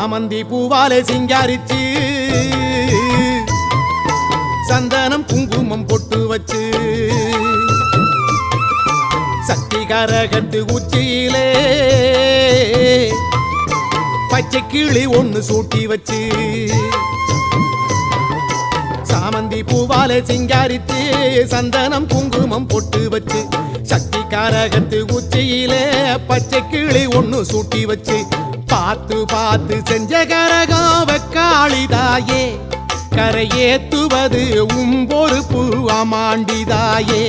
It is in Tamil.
சாமந்தி பூவாலே சிங்காரிச்சு சந்தனம் குங்குமம் பொட்டு வச்சு சக்தி கரகத்து உச்சியிலே பச்சை கிளி ஒண்ணு சூட்டி வச்சு சாமந்தி பூவாலே சிங்காரித்து சந்தனம் குங்குமம் பொட்டு வச்சு சக்தி கரகத்து உச்சியிலே பச்சை கிளி ஒண்ணு சூட்டி வச்சு பார்த்து பார்த்து செஞ்ச கரகம் வெக்காளிதாயே கரையேத்துவது உம்பொறுப்பு அமாண்டிதாயே